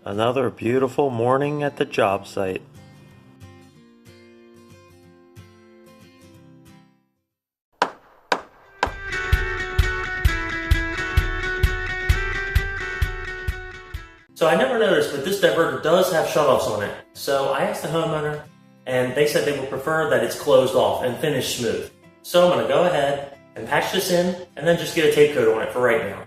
Another beautiful morning at the job site. So I never noticed, but this diverter does have shutoffs on it. So I asked the homeowner, and they said they would prefer that it's closed off and finished smooth. So I'm going to go ahead and patch this in, and then just get a tape coat on it for right now.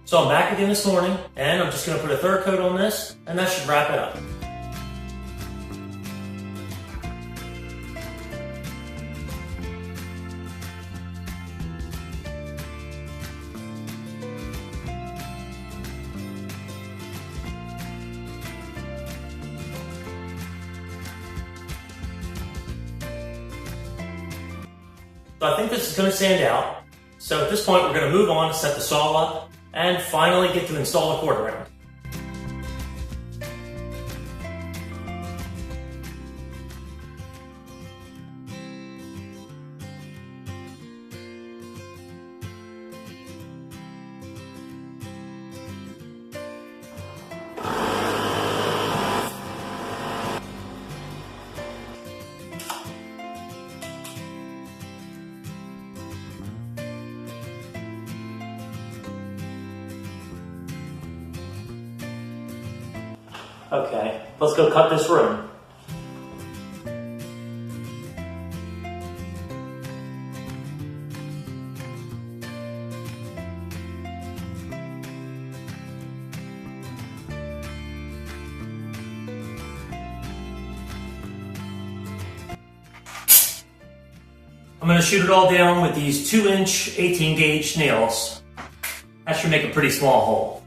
So I'm back again this morning, and I'm just going to put a third coat on this, and that should wrap it up. So I think this is going to sand out. So at this point, we're going to move on to set the saw up and finally get to install the cord round. Okay, let's go cut this room. I'm going to shoot it all down with these 2-inch 18 gauge nails. That should make a pretty small hole.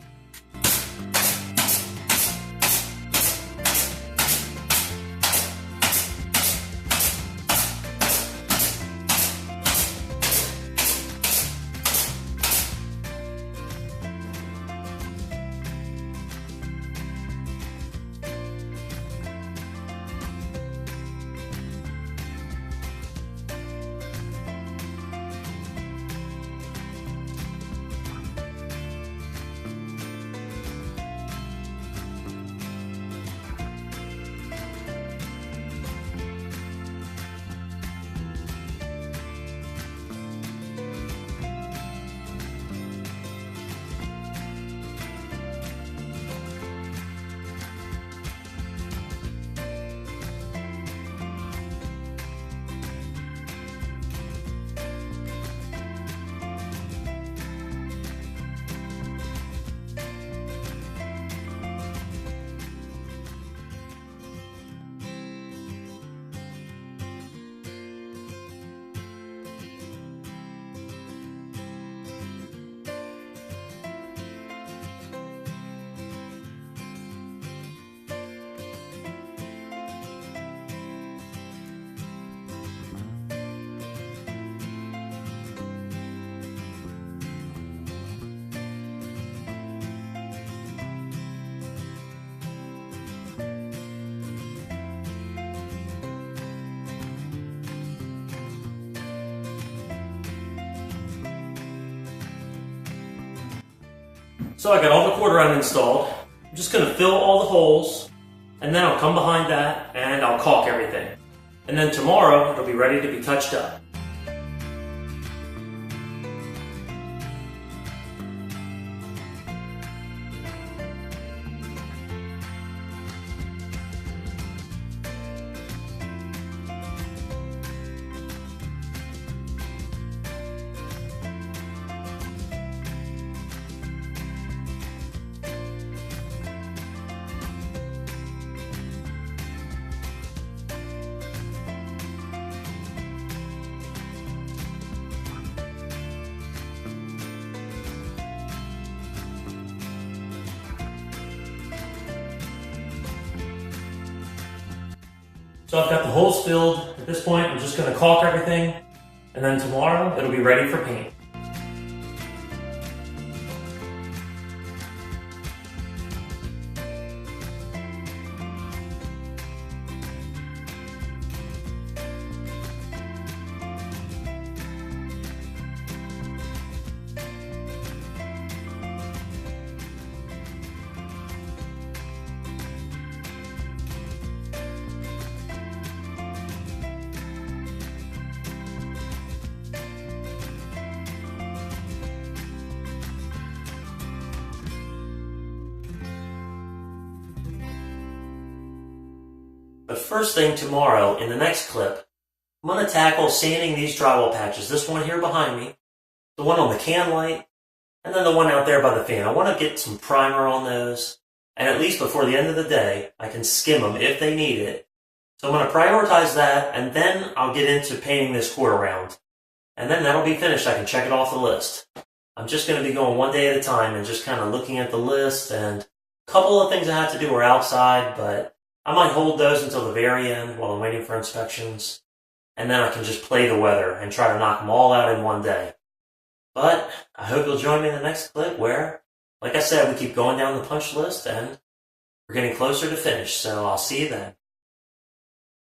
So I got all the cord round installed. I'm just going to fill all the holes, and then I'll come behind that and I'll caulk everything. And then tomorrow it'll be ready to be touched up. So I've got the holes filled. At this point, I'm just going to caulk everything, and then tomorrow it'll be ready for paint. But first thing tomorrow, in the next clip, I'm going to tackle sanding these drywall patches. This one here behind me, the one on the can light, and then the one out there by the fan. I want to get some primer on those, and at least before the end of the day, I can skim them if they need it. So I'm going to prioritize that, and then I'll get into painting this quarter round. And then that'll be finished. I can check it off the list. I'm just going to be going one day at a time and just kind of looking at the list, and a couple of things I have to do are outside, but I might hold those until the very end while I'm waiting for inspections, and then I can just play the weather and try to knock them all out in one day. But I hope you'll join me in the next clip where, like I said, we keep going down the punch list and we're getting closer to finish, so I'll see you then.